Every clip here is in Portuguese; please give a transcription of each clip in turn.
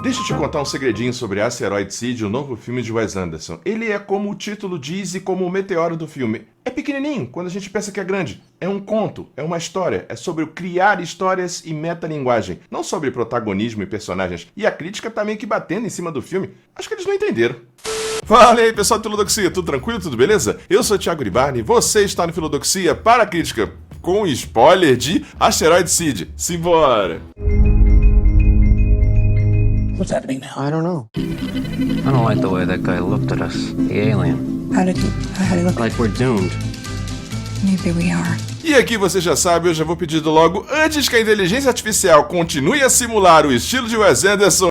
Deixa eu te contar um segredinho sobre Asteroid City, o novo filme de Wes Anderson. Ele é como o título diz e como o meteoro do filme. É pequenininho, quando a gente pensa que é grande. É um conto, é uma história, é sobre criar histórias e metalinguagem, não sobre protagonismo e personagens. E a crítica tá meio que batendo em cima do filme. Acho que eles não entenderam. Fala aí, pessoal do Filodoxia, tudo tranquilo, tudo beleza? Eu sou o Thiago Uribarne, você está no Filodoxia para a crítica, com spoiler de Asteroid City. Simbora! What's happening now? I don't know. I don't like the way that guy looked at us. The alien. How did he look? Like we're doomed. Maybe we are. E aqui você já sabe, eu já vou pedindo logo, antes que a inteligência artificial continue a simular o estilo de Wes Anderson...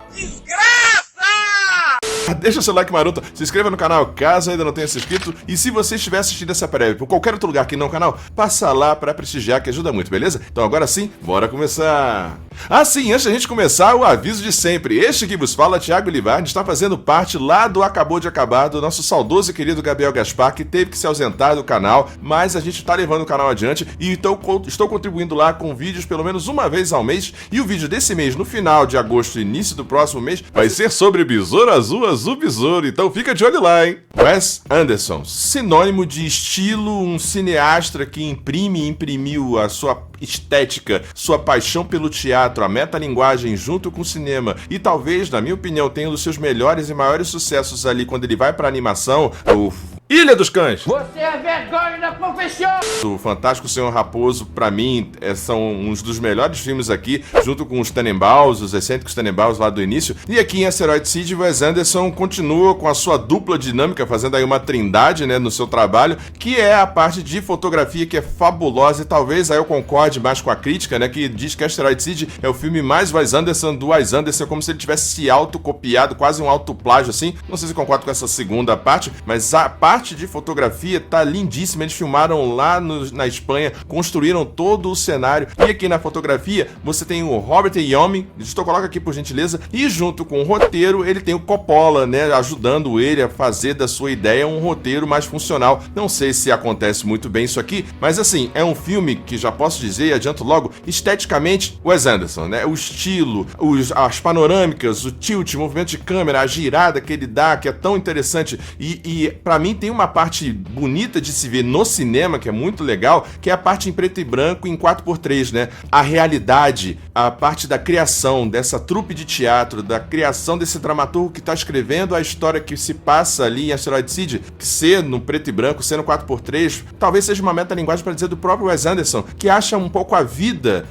Deixa o seu like maroto, se inscreva no canal caso ainda não tenha se inscrito, e se você estiver assistindo essa prévia por qualquer outro lugar que não o canal, passa lá pra prestigiar que ajuda muito, beleza? Então agora sim, bora começar! Ah sim, antes da gente começar, o aviso de sempre, este que vos fala, Thiago Uribarne, está fazendo parte lá do Acabou de Acabar, do nosso saudoso e querido Gabriel Gaspar, que teve que se ausentar do canal, mas a gente está levando o canal adiante, e então estou contribuindo lá com vídeos pelo menos uma vez ao mês, e o vídeo desse mês, no final de agosto e início do próximo mês, vai ser sobre Besouro Azul Besouro, então fica de olho lá, hein? Wes Anderson, sinônimo de estilo, um cineasta que imprimiu a sua estética, sua paixão pelo teatro, a metalinguagem junto com o cinema, e talvez, na minha opinião, tenha um dos seus melhores e maiores sucessos ali quando ele vai pra animação, o Ilha dos Cães. Você é vergonha da profissão! O Fantástico Senhor Raposo, pra mim, são uns dos melhores filmes aqui, junto com os Tannenbaums, os excêntricos Tannenbaums lá do início. E aqui em Asteroid City, Wes Anderson continua com a sua dupla dinâmica, fazendo aí uma trindade, né, no seu trabalho, que é a parte de fotografia que é fabulosa, e talvez aí eu concorde mais com a crítica, né, que diz que Asteroid City é o filme mais Wes Anderson do Wes Anderson, como se ele tivesse se autocopiado, quase um autoplágio assim. Não sei se concordo com essa segunda parte, mas a parte de fotografia tá lindíssima. Eles filmaram lá na Espanha, construíram todo o cenário, e aqui na fotografia você tem o Robert Iommi, coloca aqui por gentileza, e junto com o roteiro ele tem o Coppola, né, ajudando ele a fazer da sua ideia um roteiro mais funcional. Não sei se acontece muito bem isso aqui, mas assim, é um filme que já posso dizer, adianto logo, esteticamente Wes Anderson, né, o estilo, as panorâmicas, o tilt, o movimento de câmera, a girada que ele dá, que é tão interessante, e pra mim tem uma parte bonita de se ver no cinema, que é muito legal, que é a parte em preto e branco em 4x3, né? A realidade, a parte da criação dessa trupe de teatro, da criação desse dramaturgo que está escrevendo a história que se passa ali em Asteroid City, que ser no preto e branco, ser no 4x3, talvez seja uma metalinguagem para dizer do próprio Wes Anderson, que acha um pouco a vida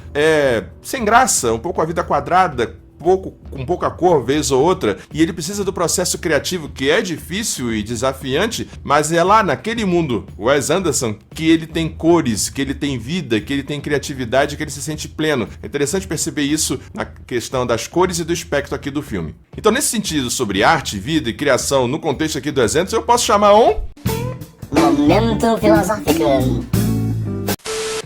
sem graça, um pouco a vida quadrada, com pouca cor, vez ou outra, e ele precisa do processo criativo, que é difícil e desafiante, mas é lá naquele mundo, Wes Anderson, que ele tem cores, que ele tem vida, que ele tem criatividade, que ele se sente pleno. É interessante perceber isso na questão das cores e do espectro aqui do filme. Então, nesse sentido, sobre arte, vida e criação, no contexto aqui do Wes Anderson, eu posso chamar Momento filosófico.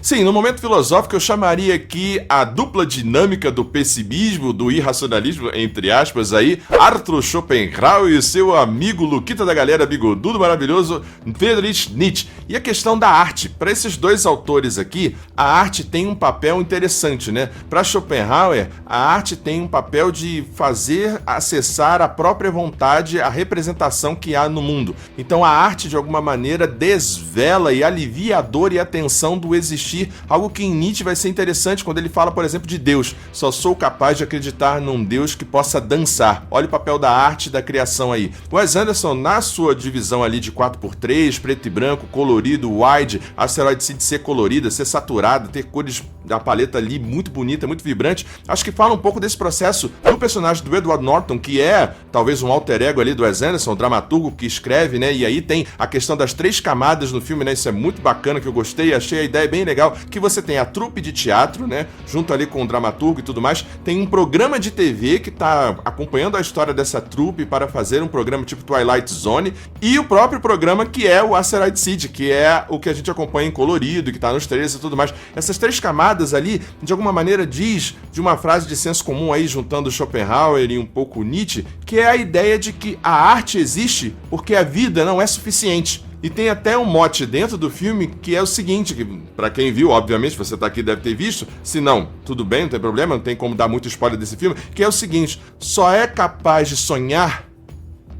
Sim, no momento filosófico eu chamaria aqui a dupla dinâmica do pessimismo, do irracionalismo, entre aspas aí, Arthur Schopenhauer e seu amigo Luquita da galera bigodudo maravilhoso, Friedrich Nietzsche. E a questão da arte, para esses dois autores aqui, a arte tem um papel interessante, né? Para Schopenhauer, a arte tem um papel de fazer acessar a própria vontade, a representação que há no mundo. Então a arte, de alguma maneira, desvela e alivia a dor e a tensão do existir, algo que em Nietzsche vai ser interessante quando ele fala, por exemplo, de Deus. Só sou capaz de acreditar num Deus que possa dançar. Olha o papel da arte e da criação aí. Wes Anderson, na sua divisão ali de 4x3, preto e branco, colorido, wide, Asteroid City ser colorida, ser saturada, ter cores da paleta ali muito bonita, muito vibrante, acho que fala um pouco desse processo do personagem do Edward Norton, que é talvez um alter ego ali do Wes Anderson, o dramaturgo que escreve, né, e aí tem a questão das 3 camadas no filme, né, isso é muito bacana, que eu gostei, achei a ideia bem legal, que você tem a trupe de teatro, né, junto ali com o dramaturgo e tudo mais, tem um programa de TV que tá acompanhando a história dessa trupe para fazer um programa tipo Twilight Zone, e o próprio programa que é o Asteroid City, que é o que a gente acompanha em colorido, que tá nos trailers e tudo mais. Essas 3 camadas ali, de alguma maneira diz, de uma frase de senso comum aí, juntando Schopenhauer e um pouco Nietzsche, que é a ideia de que a arte existe porque a vida não é suficiente. E tem até um mote dentro do filme que é o seguinte, que pra quem viu, obviamente, você tá aqui deve ter visto, se não, tudo bem, não tem problema, não tem como dar muito spoiler desse filme, que é o seguinte, só é capaz de sonhar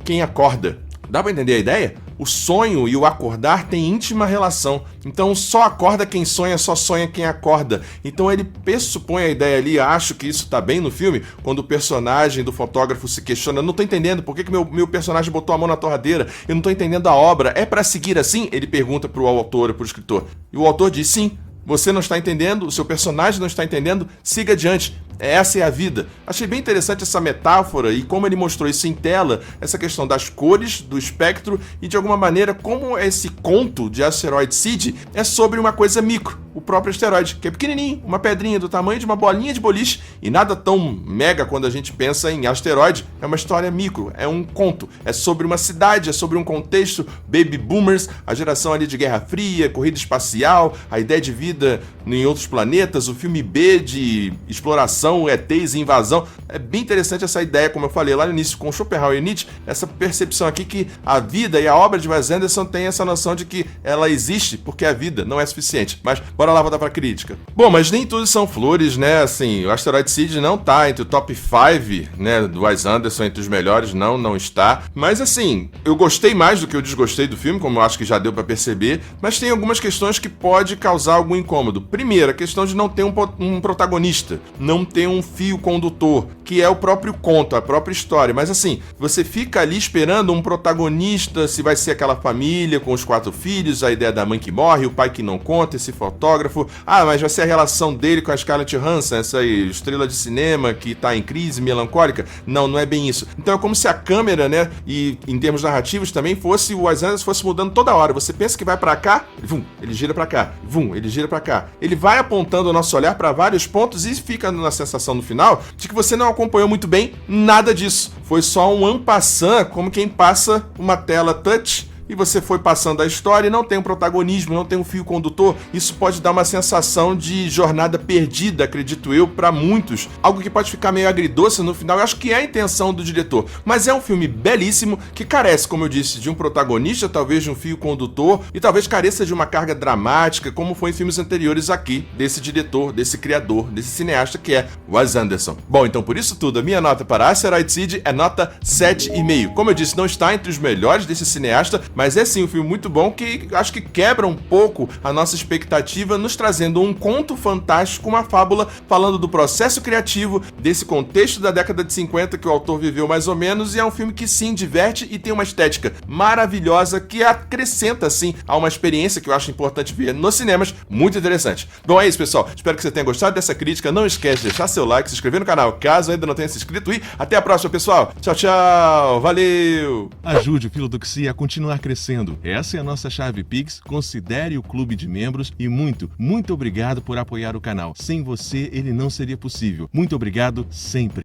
quem acorda. Dá pra entender a ideia? O sonho e o acordar têm íntima relação. Então só acorda quem sonha, só sonha quem acorda. Então ele pressupõe a ideia ali, acho que isso tá bem no filme, quando o personagem do fotógrafo se questiona, não tô entendendo, por que meu personagem botou a mão na torradeira? Eu não tô entendendo a obra. É pra seguir assim? Ele pergunta pro autor, pro escritor. E o autor diz sim. Você não está entendendo, o seu personagem não está entendendo, siga adiante. Essa é a vida. Achei bem interessante essa metáfora e como ele mostrou isso em tela, essa questão das cores, do espectro e de alguma maneira como esse conto de Asteroid City é sobre uma coisa micro, o próprio asteroide, que é pequenininho, uma pedrinha do tamanho de uma bolinha de boliche e nada tão mega quando a gente pensa em asteroide, é uma história micro, é um conto, é sobre uma cidade, é sobre um contexto, baby boomers, a geração ali de Guerra Fria, corrida espacial, a ideia de vida em outros planetas, o filme B de exploração, ETs e invasão. É bem interessante essa ideia, como eu falei lá no início com Schopenhauer e Nietzsche, essa percepção aqui que a vida e a obra de Wes Anderson tem essa noção de que ela existe porque a vida não é suficiente. Mas bora lá voltar pra crítica. Bom, mas nem tudo são flores, né? Assim, o Asteroid City não tá entre o top 5, né, do Wes Anderson, entre os melhores, não está. Mas assim, eu gostei mais do que eu desgostei do filme, como eu acho que já deu pra perceber, mas tem algumas questões que pode causar algum incômodo. Primeiro, a questão de não ter um protagonista, não ter um fio condutor, que é o próprio conto, a própria história. Mas assim, você fica ali esperando um protagonista, se vai ser aquela família com os 4 filhos, a ideia da mãe que morre, o pai que não conta, esse fotógrafo. Ah, mas vai ser a relação dele com a Scarlett Johansson, essa aí, estrela de cinema que tá em crise, melancólica. Não é bem isso. Então é como se a câmera, né, e em termos narrativos também fosse, o Wes Anderson fosse mudando toda hora. Você pensa que vai pra cá, vum, ele gira pra cá, vum, ele gira pra cá. Ele vai apontando o nosso olhar pra vários pontos e fica na sensação no final de que você não acompanhou muito bem nada disso. Foi só um en passant, como quem passa uma tela touch e você foi passando a história e não tem um protagonismo, não tem um fio condutor. Isso pode dar uma sensação de jornada perdida, acredito eu, para muitos. Algo que pode ficar meio agridoce no final. Eu acho que é a intenção do diretor. Mas é um filme belíssimo que carece, como eu disse, de um protagonista, talvez de um fio condutor e talvez careça de uma carga dramática, como foi em filmes anteriores aqui, desse diretor, desse criador, desse cineasta que é Wes Anderson. Bom, então por isso tudo, a minha nota para Asteroid City é nota 7,5. Como eu disse, não está entre os melhores desse cineasta, mas é sim um filme muito bom que acho que quebra um pouco a nossa expectativa, nos trazendo um conto fantástico, uma fábula falando do processo criativo, desse contexto da década de 50 que o autor viveu mais ou menos, e é um filme que sim, diverte e tem uma estética maravilhosa que acrescenta sim a uma experiência que eu acho importante ver nos cinemas, muito interessante. Bom, é isso pessoal, espero que você tenha gostado dessa crítica, não esquece de deixar seu like, se inscrever no canal caso ainda não tenha se inscrito e até a próxima pessoal, tchau, valeu! Ajude o Filodoxia a continuar crescendo. Essa é a nossa chave Pix, considere o clube de membros e muito obrigado por apoiar o canal. Sem você, ele não seria possível. Muito obrigado sempre.